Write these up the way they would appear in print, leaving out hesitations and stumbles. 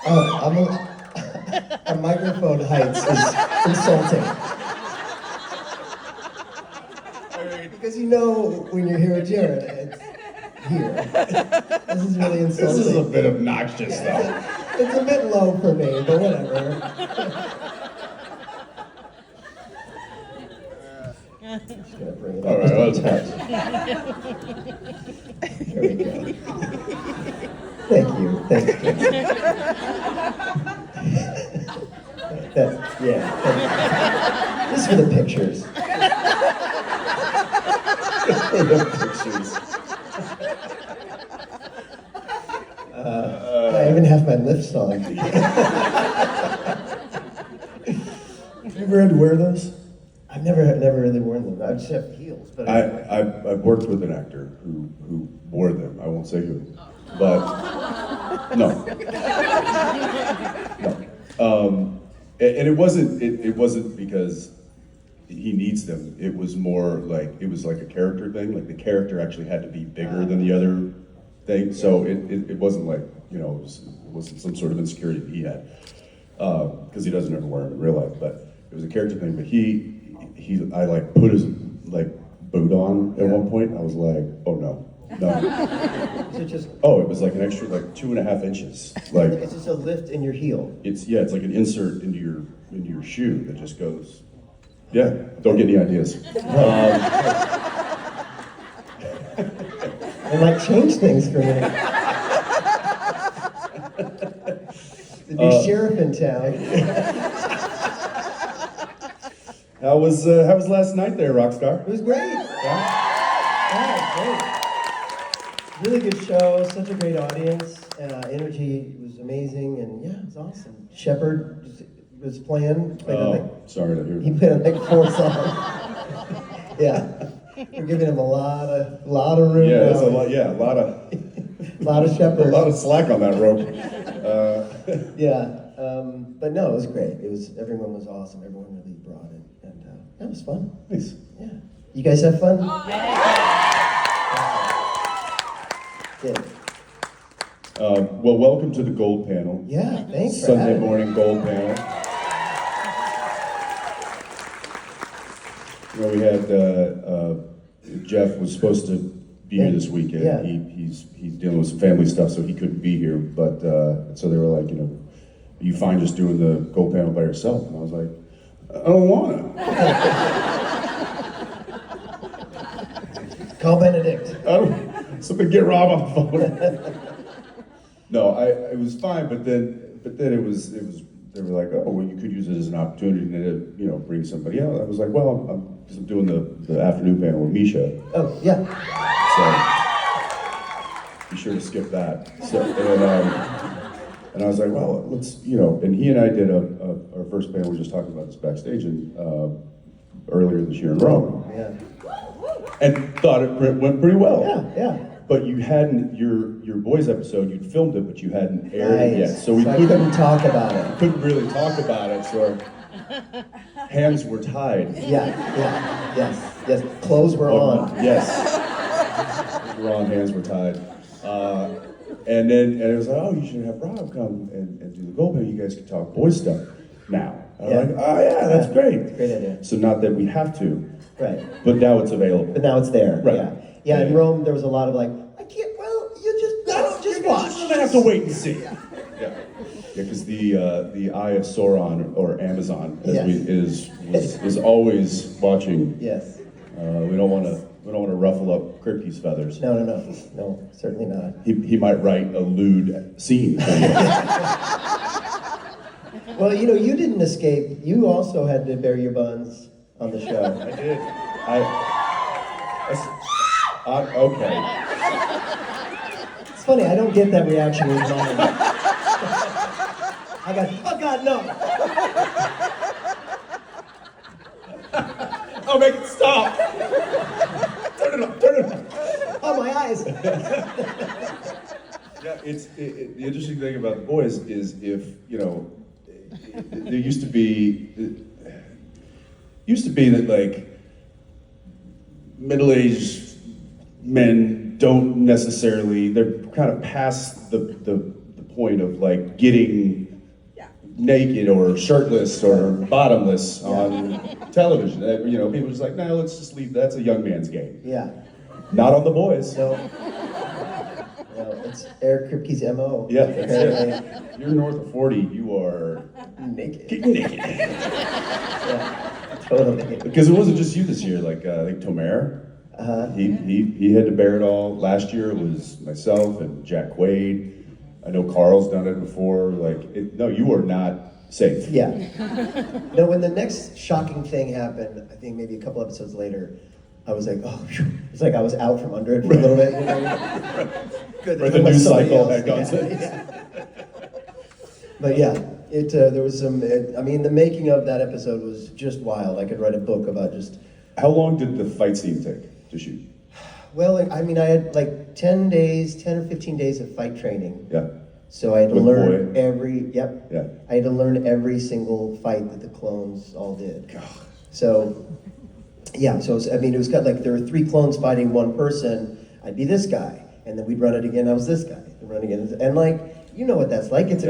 A microphone heights is insulting. Because you know when you're here with Jared, it's here. This is really insulting. This is a bit obnoxious, though. It's a bit low for me, but whatever. Just gonna bring it up. All right, just a touch. There we go. Thank you. Thanks, Jim. Yeah. Just for the pictures. The pictures. I even have my lifts on. Have you ever had to wear those? I've never really worn them. I just have heels. But I've worked with an actor who wore them. I won't say who, but no. And it wasn't because he needs them. It was more like it was like a character thing. Like the character actually had to be bigger than the other thing. So it wasn't like it wasn't some sort of insecurity that he had because he doesn't ever wear them in real life. But it was a character thing. But I like put his like boot on at one point. I was like, oh no. Is it just? Oh, it was like an extra like 2.5 inches. Like It's just a lift in your heel. it's like an insert into your shoe that just goes. Yeah, don't get any ideas. It might change things for me. The new sheriff in town. How was last night there, Rockstar? It was great. Yeah, great. Really good show. Such a great audience. Energy was amazing, and yeah, it was awesome. Shepard was playing. Sorry to hear. He played like 4 songs. Yeah, we're giving him a lot of room. Yeah, now. that's a lot. Yeah, a lot of Shepard. a lot of slack on that rope. Yeah, but no, it was great. Everyone was awesome. Everyone really brought it, and that was fun. Nice. Yeah, you guys have fun. Good. Well, welcome to the Gold Panel. Yeah, thanks for Sunday having me. morning Gold Panel. We had Jeff was supposed to be here this weekend. Yeah. He's dealing with some family stuff, so he couldn't be here. But so they were like, are you fine just doing the Gold Panel by yourself? And I was like, I don't want to. Call Benedict. Somebody get Rob on the phone. No, it was fine, but then it was. They were like, oh, well, you could use it as an opportunity to, bring somebody else. I was like, well, I'm doing the afternoon panel with Misha. Oh, yeah. So be sure to skip that. So, and I was like, well, let's, and he and I did our first panel. We were just talking about this backstage earlier this year in Rome. Yeah. And thought it went pretty well. Yeah. But you hadn't, your boys episode, you'd filmed it, but you hadn't aired it yet. So I couldn't talk about it. Couldn't really talk about it, so our hands were tied. Yes. Clothes were on. Yes. We're on, hands were tied. And it was like, oh, you should have Rob come and do the Gold Panel. You guys can talk boys stuff now. I'm like, oh yeah, that's great. Great idea. So not that we have to. Right. But now it's available. But now it's there. Right. Yeah. Yeah, in Rome there was a lot of like, I can't, well, you just watch. You're gonna have to wait and see. Yeah, because the Eye of Sauron or Amazon is always watching. Yes. We don't want to ruffle up Kripke's feathers. No, certainly not. He might write a lewd scene. Well, you didn't escape. You also had to bear your buns on the show. I did. Okay. It's funny, I don't get that reaction with mine. I got, oh God, no! Oh, make it stop! Turn it up! Oh, my eyes! Yeah, the interesting thing about the boys is if, there used to be that like middle-aged men don't necessarily, they're kind of past the point of like getting naked or shirtless or bottomless on television. You know, people are just like, no, let's just leave. That's a young man's game. Yeah. Not on The Boys. So, it's Eric Kripke's MO. Yeah, that's it. If you're north of 40, you are naked. Get naked. Yeah, totally. Because it wasn't just you this year. Like I think Tomer, he had to bear it all. Last year it was myself and Jack Quaid. I know Carl's done it before. No, you are not safe. Yeah. No, when the next shocking thing happened, I think maybe a couple episodes later, I was like, oh, phew. It's like I was out from under it for a little bit. You know? Good. Or the news cycle had gone since. Yeah. But yeah, there was some. I mean, the making of that episode was just wild. I could write a book about just. How long did the fight scene take to shoot? Well, I mean, I had like 10 or 15 days of fight training. Yeah. So I had to With learn Boy. Yeah. I had to learn every single fight that the clones all did. God. So, yeah, so it was kind of like there were 3 clones fighting one person. I'd be this guy, and then we'd run it again. I was this guy, and run again, and like you know what that's like. It's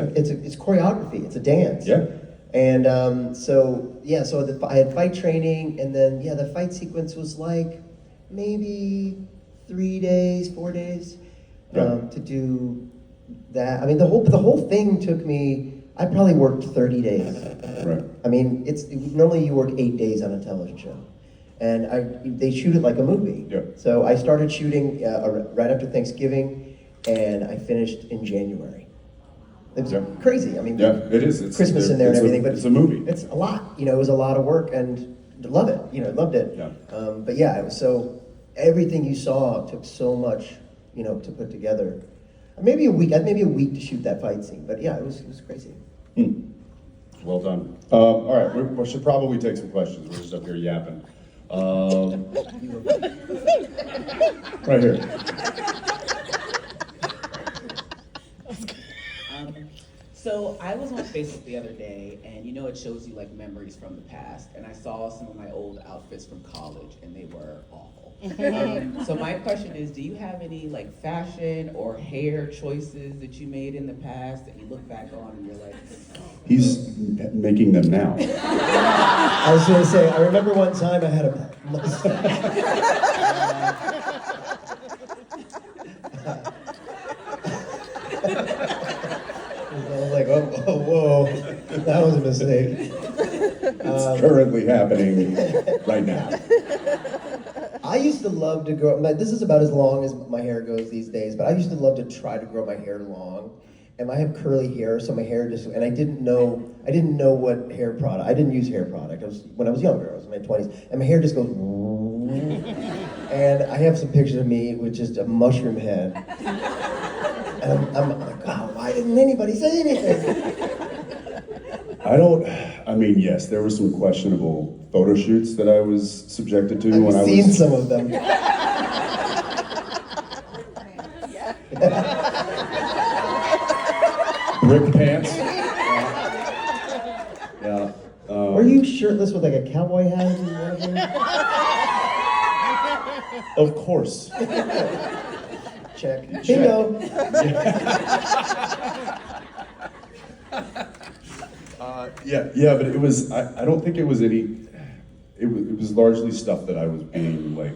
choreography. It's a dance. Yeah. And I had fight training, and then the fight sequence was like maybe 3 days, 4 days to do that. I mean, the whole thing took me. I probably worked 30 days. Right. I mean, normally you work 8 days on a television show, and they shoot it like a movie. Yeah. So I started shooting right after Thanksgiving, and I finished in January. It was crazy. I mean, it is. It's Christmas in there and everything, but it's a movie. It's a lot. You know, it was a lot of work, and love it. You know, loved it. Yeah. But yeah, it was so. Everything you saw took so much, to put together. Maybe a week to shoot that fight scene. But yeah, it was crazy. Well done. All right, we should probably take some questions. We're just up here yapping. Right here. So I was on Facebook the other day, and it shows you like memories from the past, and I saw some of my old outfits from college, and they were awful. So my question is, do you have any like fashion or hair choices that you made in the past that you look back on and you're like, He's making them now. I was going to say, I remember one time I had a mustache. I was like, oh, whoa, that was a mistake. It's currently happening right now. I used to love to grow, this is about as long as my hair goes these days, but I used to love to try to grow my hair long. And I have curly hair, so my hair and I didn't know what hair product, I didn't use hair product. When I was younger, I was in my 20s, and my hair just goes, and I have some pictures of me with just a mushroom head. And I'm like, oh, why didn't anybody say anything? Yes, there were some questionable photo shoots that I was subjected to when I was... I've seen some of them. Brick pants. Yeah. Were you shirtless with like a cowboy hat in one of them? Of course. Check. Bingo. Yeah, but it was, I don't think it was any, it was largely stuff that I was being like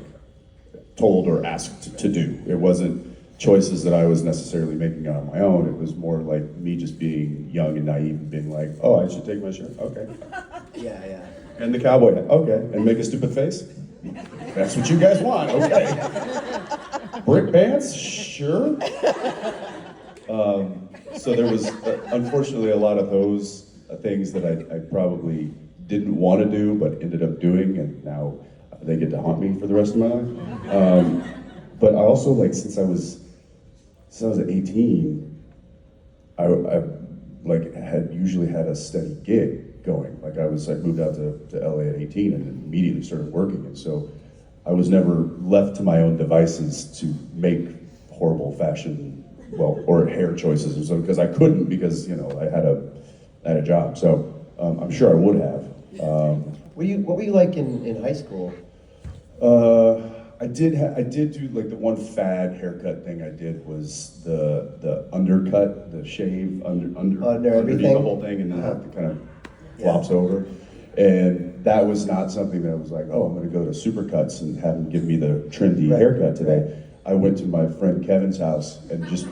told or asked to do. It wasn't choices that I was necessarily making on my own. It was more like me just being young and naive and being like, oh, I should take my shirt, okay. Yeah. And the cowboy hat, okay. And make a stupid face? That's what you guys want, okay. Brick pants, sure. So there was, unfortunately, a lot of those things that I probably didn't want to do, but ended up doing, and now they get to haunt me for the rest of my life. But I also, like, since I was 18, I had usually had a steady gig going. Like I moved out to LA at 18 and immediately started working, and so I was never left to my own devices to make horrible fashion, or hair choices, and so because I couldn't, because I had a job. So I'm sure I would have. What were you like in high school? I I did do like the one fad haircut thing I did was the undercut, the shave underneath everything? the whole thing, and then it kind of flops over. And that was not something that I was like, oh, I'm going to go to Supercuts and have them give me the trendy haircut today. I went to my friend Kevin's house and just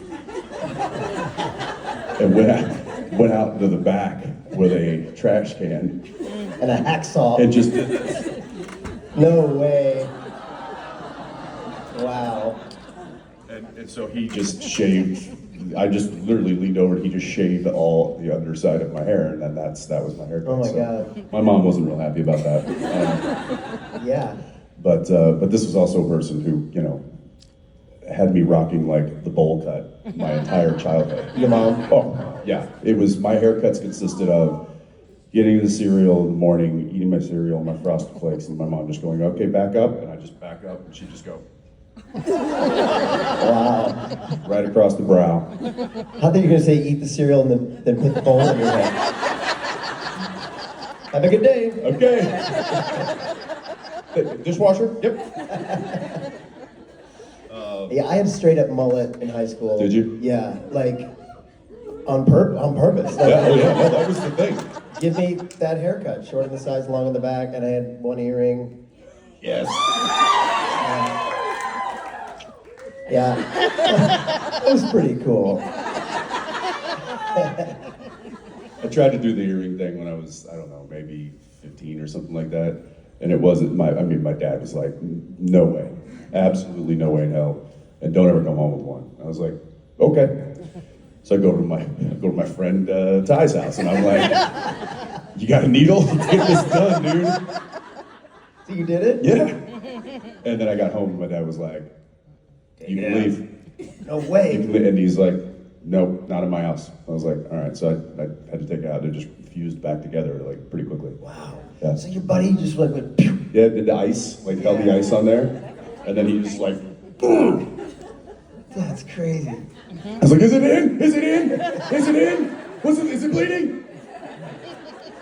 went out to the back with a trash can And a hacksaw. and just No way. Wow. and so he just shaved. I just literally leaned over and he just shaved all the underside of my hair, and then that was my haircut. Oh my So God. my mom wasn't real happy about that. Yeah. But this was also a person who, you know, had me rocking like the bowl cut my entire childhood. Your mom? Oh, yeah. It was, my haircuts consisted of getting the cereal in the morning, eating my cereal, my Frosted Flakes, and my mom just going, okay, back up, and I just back up, and she'd just go. Wow. Right across the brow. I thought you were going to say eat the cereal and then put the bowl in your head. Have a good day. Okay. Dishwasher? Yep. Yeah, I had a straight up mullet in high school. Did you? Yeah, like on purpose. Like, Yeah, oh yeah, no, that was the thing. Give me that haircut, short on the sides, long on the back, and I had one earring. Yes. Yeah, it was pretty cool. I tried to do the earring thing when I was, I don't know, maybe 15 or something like that. And it wasn't my dad was like, no way, absolutely no way in hell. And don't ever come home with one. I was like, okay. So I go to my friend Ty's house, and I'm like, you got a needle? Get this done, dude. So you did it? Yeah. And then I got home, and my dad was like, you can leave. No way. And he's like, nope, not in my house. I was like, all right. So I had to take it out. They just fused back together like pretty quickly. Wow. Yeah. So your buddy just went pew. Yeah, did the ice, like held the ice on there, and then he just like, boom. That's crazy. I was like, is it in? Is it in? Is it in? Is it bleeding?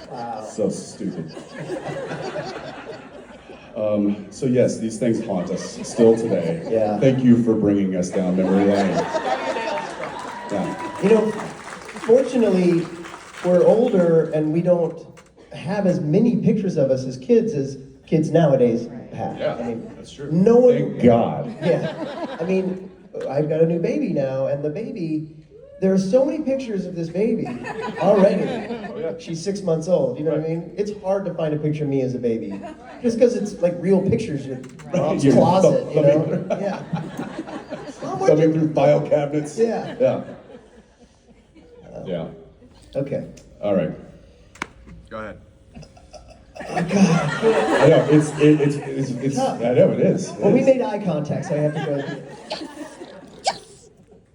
Wow. So stupid. So yes, these things haunt us still today. Yeah. Thank you for bringing us down memory lane. Yeah. You know, fortunately, we're older and we don't have as many pictures of us as kids nowadays have. Yeah, I mean, that's true. No one. Thank God. Yeah. I mean, I've got a new baby now, and the baby, there are so many pictures of this baby already. Oh, yeah. She's 6 months old, you know what I mean? It's hard to find a picture of me as a baby. Just because it's like real pictures with mom's You're closet, you know? thumbing- Yeah. Thumbing through file cabinets. Yeah. Yeah. Yeah. Okay. All right. Go ahead. Oh, God. I know it's Tough. I know it is. Well, we made eye contact, so I have to go.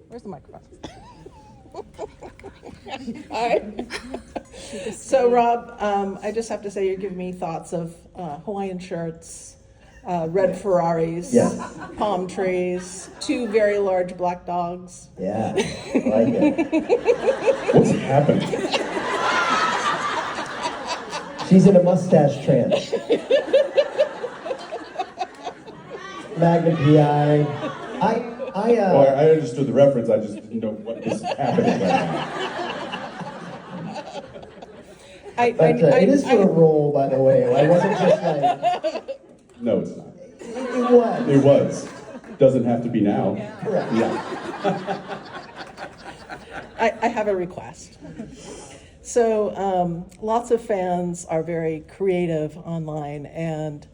Where's the microphone? All right. So, Rob, I just have to say you're giving me thoughts of Hawaiian shirts, red Ferraris, Yeah. palm trees, 2 very large black dogs. Yeah, I like it. What's happening? She's in a mustache trance. Magnum PI. Well, I understood the reference. I just didn't know what was happening right now. It is for a role, by the way. I wasn't just like, No, it's not. it was. It was. Doesn't have to be now. Correct. Yeah. I have a request. So, lots of fans are very creative online, and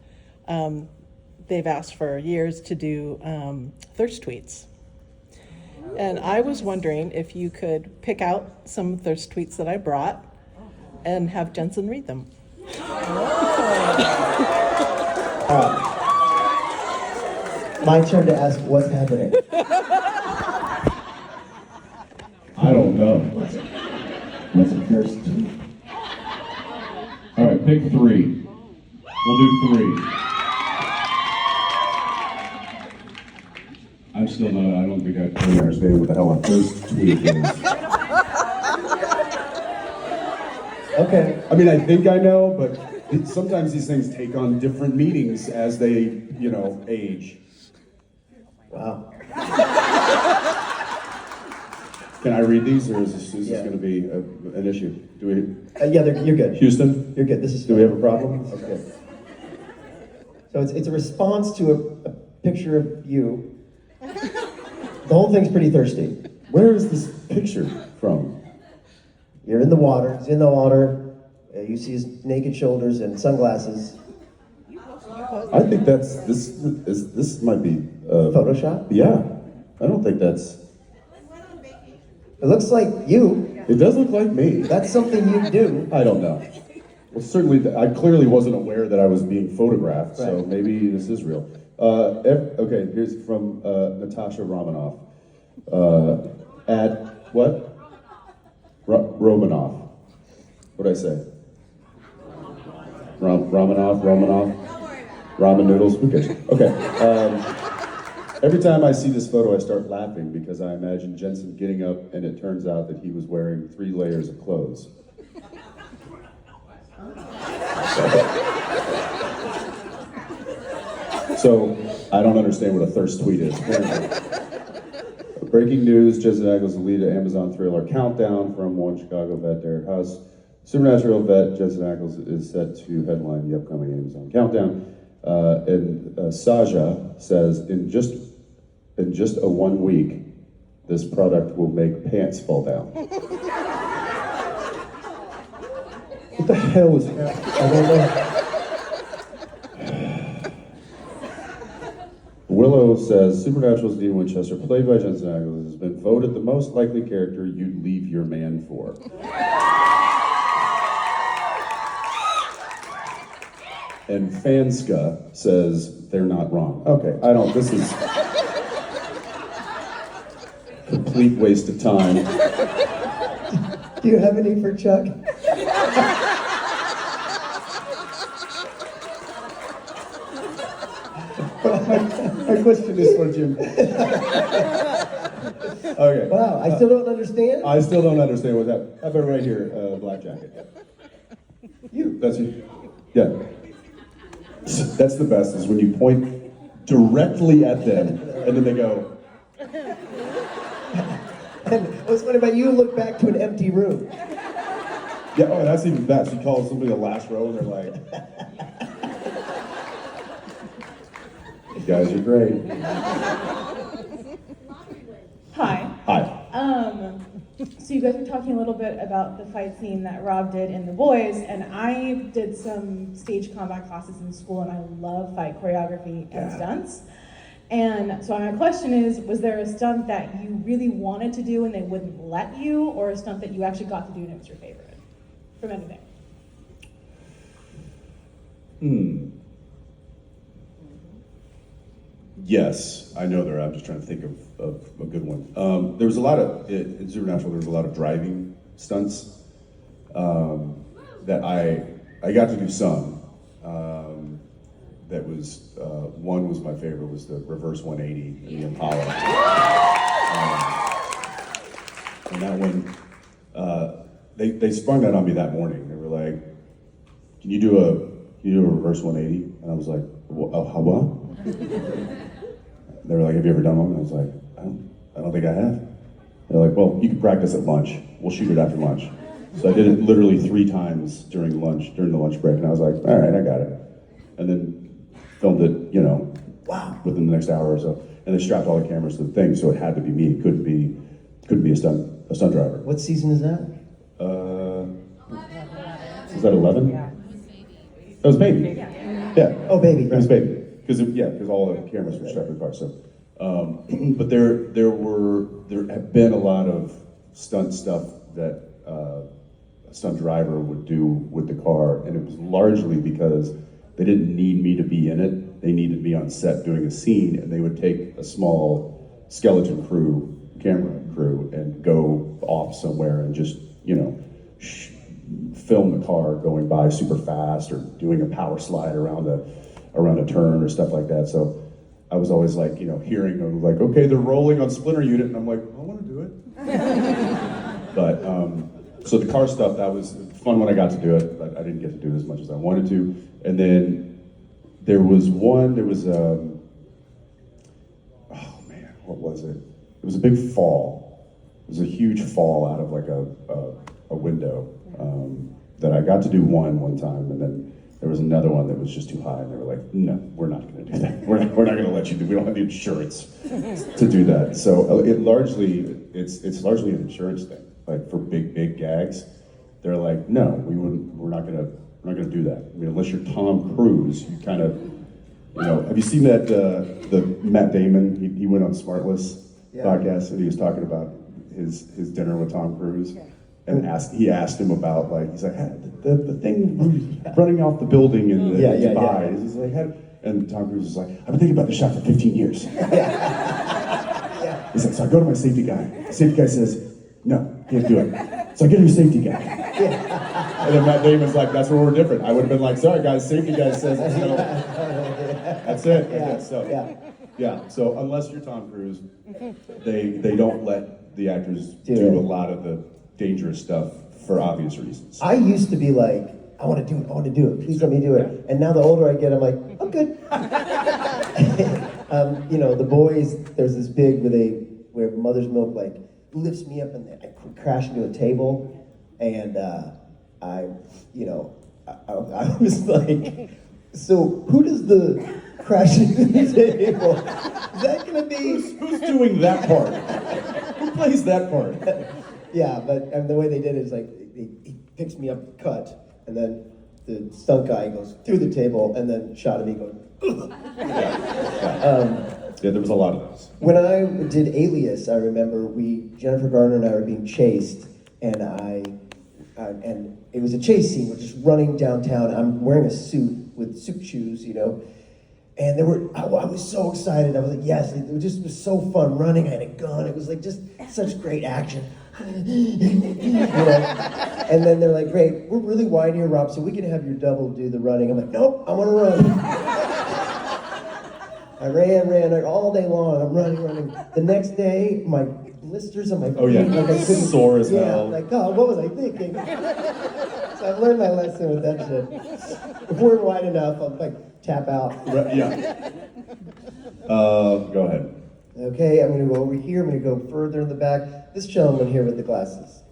they've asked for years to do thirst tweets. And I was wondering if you could pick out some thirst tweets that I brought and have Jensen read them. My turn to ask what's happening. I don't know. What's the first tweet? All right, pick 3. We'll do 3. I'm still not. I don't think I totally understand what the hell a first tweet is. Okay. I mean, I think I know, but sometimes these things take on different meanings as they, age. Wow. Can I read these, or is this Yeah. going to be an issue? Do we, Yeah, you're good. Houston? You're good. This is. Do we have a problem? Okay. So it's a response to a picture of you. The whole thing's pretty thirsty. Where is this picture from? You're in the water. He's in the water. You see his naked shoulders and sunglasses. I think this might be Photoshop? Yeah, I don't think that's. It looks like you. It does look like me. That's something you do. I don't know. Well, certainly, I clearly wasn't aware that I was being photographed, so Right. maybe this is real. Okay, here's from Natasha Romanoff. At what? Romanoff. What did I say? Romanoff? Ramen noodles? Who cares? Okay. Every time I see this photo, I start laughing because I imagine Jensen getting up and it turns out that he was wearing 3 layers of clothes. So, I don't understand what a thirst tweet is. Breaking news, Jensen Ackles will lead an Amazon thriller countdown from one Chicago vet, Derek Haas. Supernatural vet Jensen Ackles is set to headline the upcoming Amazon countdown. And Saja says, in just a 1 week, this product will make pants fall down. What the hell is happening? I don't know. Willow says, Supernatural's Dean Winchester, played by Jensen Ackles, has been voted the most likely character you'd leave your man for. And Fanska says, they're not wrong. Okay, this is complete waste of time. Do you have any for Chuck? My question is for Jim. Okay. Wow, I still don't understand. I still don't understand what that. How about right here, black jacket? You. That's you. Yeah. That's the best, is when you point directly at them, and then they go. And what's funny about you look back to an empty room. Yeah, oh, that's even best. You call somebody the last row, and they're like, you guys are great. Hi. Hi. So you guys were talking a little bit about the fight scene that Rob did in The Boys, and I did some stage combat classes in school, and I love fight choreography and stunts. And so my question is, was there a stunt that you really wanted to do and they wouldn't let you, or a stunt that you actually got to do and it was your favorite from anything? Yes, I know there. I'm just trying to think of a good one. There was a lot of in Supernatural. There was a lot of driving stunts that I got to do some. That was one was my favorite, was the reverse 180 in the Impala. And that one, they sprung that on me that morning. They were like, "Can you do a reverse 180?" And I was like, "How what?" They were like, "Have you ever done one?" And I was like, I don't think I have. They're like, "Well, you can practice at lunch. We'll shoot it after lunch." So I did it literally 3 times during the lunch break, and I was like, "All right, I got it." And then filmed it, within the next hour or so. And they strapped all the cameras to the thing, so it had to be me. It couldn't be a stunt driver. What season is that? Was that 11? Yeah. It was Baby. Yeah. Oh, Baby. It was Baby. Because all the cameras were strapped to the car. So, but there have been a lot of stunt stuff that a stunt driver would do with the car, and it was largely because they didn't need me to be in it. They needed me on set doing a scene, and they would take a small skeleton camera crew, and go off somewhere and just, film the car going by super fast or doing a power slide around a turn or stuff like that. So I was always like, hearing them like, okay, they're rolling on Splinter Unit, and I'm like, I want to do it. But so the car stuff, that was fun when I got to do it, but I didn't get to do it as much as I wanted to. And then there was what was it? It was a big fall. It was a huge fall out of like a window that I got to do one time, and then there was another one that was just too high, and they were like, no, we're not going to do that. We're not going to let you do. We don't have the insurance to do that. So it's largely an insurance thing. Like for big gags, they're like, no, we're not going to do that. I mean, unless you're Tom Cruise, you kind of, have you seen that the Matt Damon? He went on Smartless podcast, and he was talking about his dinner with Tom Cruise. And he asked him about, like, he's like, the thing running off the building in Dubai. He's like, and Tom Cruise is like, I've been thinking about this shot for 15 years. He's like, so I go to my safety guy. The safety guy says, no, can't do it. So I get a new safety guy. And then Matt Damon's like, that's where we're different. I would have been like, sorry guys, safety guy says, that's it. So unless you're Tom Cruise, they don't let the actors do a lot of the dangerous stuff for obvious reasons. I used to be like, I want to do it, please let me do it. And now the older I get, I'm like, I'm good. The boys, there's this big where mother's milk like lifts me up and I crash into a table, and I was like, so who does the crash into the table? Is that gonna be who's doing that part? Who plays that part? Yeah, but the way they did it is like he picks me up, cut, and then the stunt guy goes through the table, and then shot at me going. There was a lot of those. When I did Alias, I remember Jennifer Garner and I were being chased, and and it was a chase scene. We're just running downtown. I'm wearing a suit with suit shoes, and I was so excited. I was like, yes, it was so fun running. I had a gun. It was like just such great action. And then they're like, great, we're really wide here, Rob, so we can have your double do the running. I'm like, nope, I want to run. I ran all day long. I'm running. The next day, my blisters on my feet. Oh yeah, like I couldn't, sore as hell. Like, God, what was I thinking? So I've learned my lesson with that shit. If we're wide enough, I'll like tap out. Yeah. Go ahead. Okay, I'm gonna go over here. I'm gonna go further in the back. This gentleman here with the glasses.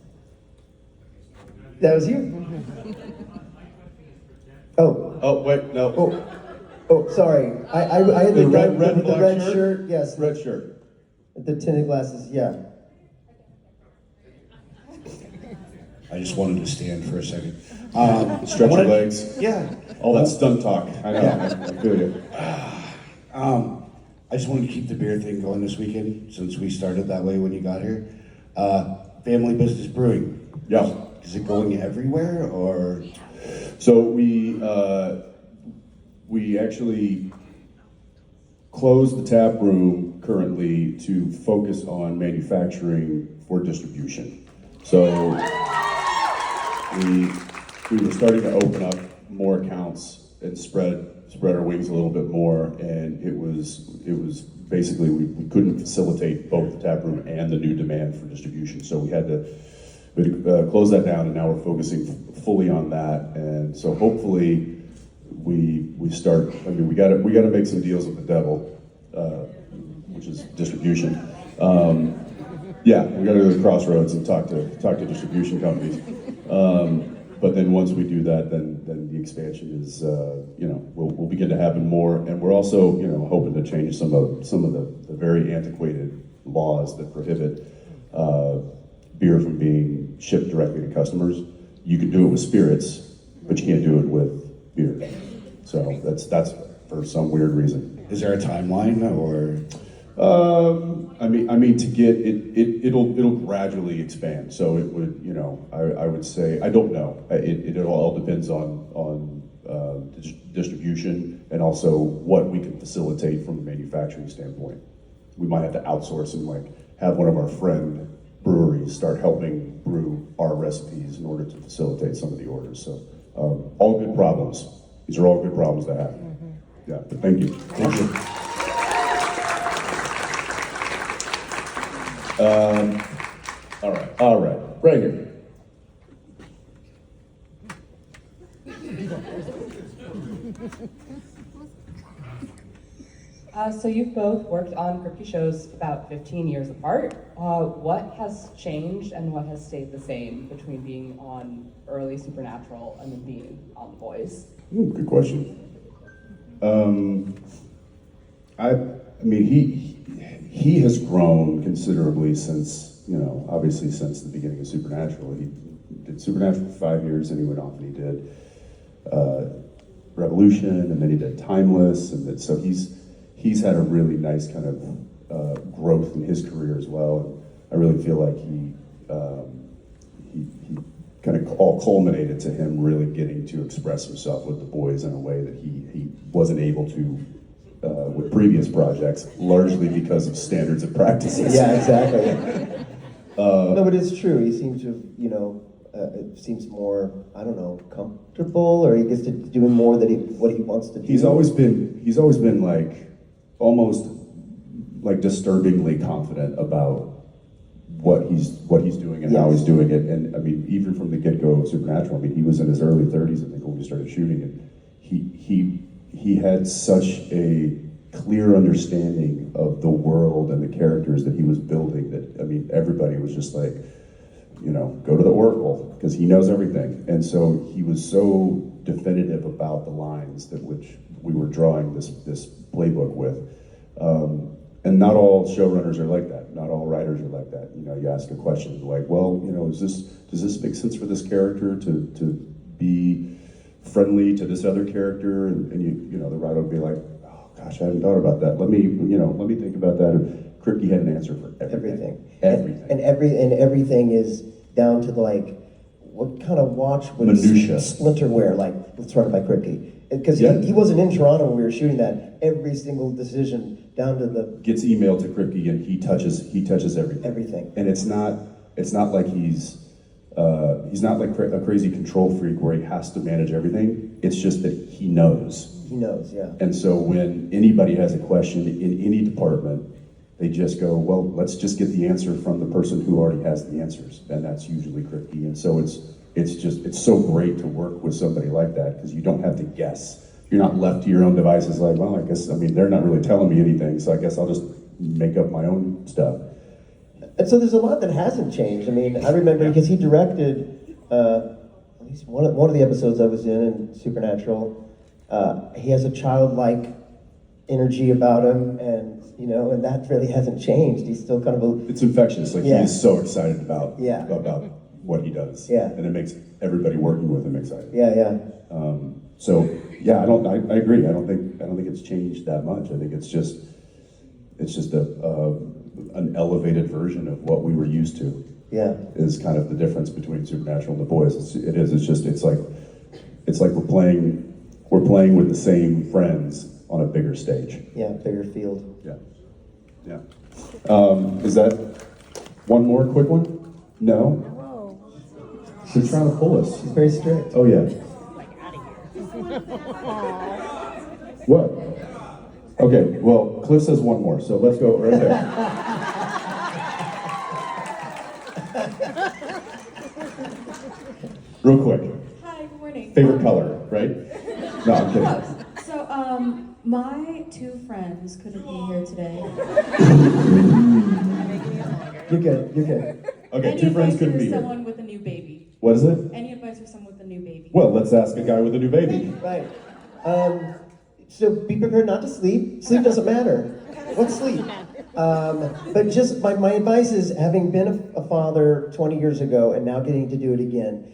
That was you? Oh wait, no. Oh, sorry. I had The the red with the black red shirt? shirt. Yes. Red shirt. The tinted glasses. Yeah. I just wanted to stand for a second. Stretch your legs. Yeah. All that stunt talk. I know. I feel you. I just wanted to keep the beer thing going this weekend since we started that way when you got here. Family Business Brewing. Yeah. Is it going everywhere or? So we actually closed the tap room currently to focus on manufacturing for distribution. So we were starting to open up more accounts and spread our wings a little bit more, and it was basically we couldn't facilitate both the tap room and the new demand for distribution, so we had to close that down, and now we're focusing fully on that. And so hopefully we start. I mean, we got to make some deals with the devil, which is distribution. Yeah, we got to go to the crossroads and talk to distribution companies. But then once we do that, then the expansion is, will begin to happen more. And we're also, hoping to change some of the very antiquated laws that prohibit beer from being shipped directly to customers. You can do it with spirits, but you can't do it with beer. So that's for some weird reason. Is there a timeline or? I mean, to get it'll gradually expand. So it would, I would say, I don't know. It all depends on distribution and also what we can facilitate from a manufacturing standpoint. We might have to outsource and have one of our friend breweries start helping brew our recipes in order to facilitate some of the orders. So all good problems. These are all good problems to have. Mm-hmm. Yeah, but thank you. Thank you. All right, right here. So you've both worked on Kripke shows about 15 years apart. What has changed and what has stayed the same between being on early Supernatural and then being on The Boys? Good question. I mean, he has grown considerably since, obviously since the beginning of Supernatural. He did Supernatural for 5 years, and he went off and he did Revolution, and then he did Timeless, and so he's had a really nice kind of growth in his career as well. And I really feel like he kind of all culminated to him really getting to express himself with The Boys in a way that he wasn't able to with previous projects, largely because of standards and practices. Yeah, exactly. No, but it's true. He seems to, it seems more, I don't know, comfortable, or he gets to doing more that what he wants to do. He's always been like almost like disturbingly confident about what he's doing and how he's doing it. And I mean, even from the get-go of Supernatural, I mean, he was in his early 30s, I think, when we started shooting, and he had such a clear understanding of the world and the characters that he was building that, I mean, everybody was just like, go to the Oracle, because he knows everything. And so he was so definitive about the lines that which we were drawing this playbook with. And not all showrunners are like that. Not all writers are like that. You ask a question like, well, does this make sense for this character to be friendly to this other character? And the writer would be like, oh gosh, I haven't thought about that. Let me think about that. And Kripke had an answer for everything. And everything is down to what kind of watch would Minutia. Splinter wear? Let's run it by Kripke. Because he wasn't in Toronto when we were shooting that. Every single decision down to the gets emailed to Kripke, and he touches everything. Everything. And it's not like he's not like a crazy control freak where he has to manage everything. It's just that he knows. He knows, yeah. And so when anybody has a question in any department, they just go, well, let's just get the answer from the person who already has the answers, and that's usually Kripke. And so it's so great to work with somebody like that, because you don't have to guess. You're not left to your own devices like, well, they're not really telling me anything, so I guess I'll just make up my own stuff. And so there's a lot that hasn't changed. I mean, I remember because he directed at least one of the episodes I was in Supernatural. He has a childlike energy about him, and that really hasn't changed. He's still kind of It's infectious. He is so excited about what he does. Yeah. And it makes everybody working with him excited. Yeah. I agree. I don't think it's changed that much. I think it's just an elevated version of what we were used to. Yeah. Is kind of the difference between Supernatural and The Boys. It's like we're playing with the same friends on a bigger stage. Yeah, bigger field. Yeah. Is that one more quick one? No? She's trying to pull us. He's very strict. Oh, yeah. What? Okay, well, Cliff says one more, so let's go right there. Real quick. Hi, good morning. Favorite color, right? No, I'm kidding. So, my two friends couldn't be here today. You're good. Okay, Any two friends advice couldn't for be here. someone with a new baby? What is it? Any advice for someone with a new baby? Well, let's ask a guy with a new baby. Right. So be prepared not to sleep. Sleep doesn't matter. What's sleep? But just my advice is, having been a father 20 years ago and now getting to do it again,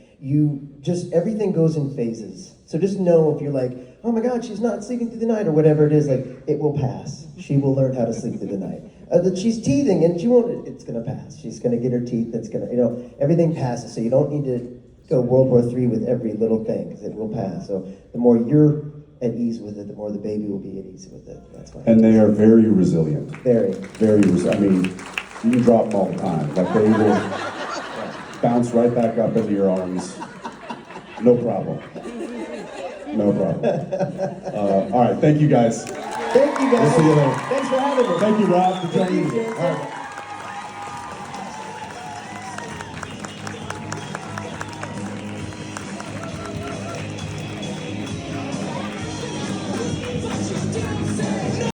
everything goes in phases. So just know, if you're like, oh my God, she's not sleeping through the night, or whatever it is, it will pass. She will learn how to sleep through the night. That she's teething and she won't, it's gonna pass. She's gonna get her teeth, everything passes. So you don't need to go World War III with every little thing, because it will pass. So the more you're at ease with it, the more the baby will be at ease with it. That's why. And they are very resilient. Very. Very resilient. I mean, you can drop them all the time. They will bounce right back up into your arms. No problem. No problem. All right, thank you guys. Thank you guys. We'll see you later. Thanks for having me. Thank you, Rob, for joining me. Thank you, All right.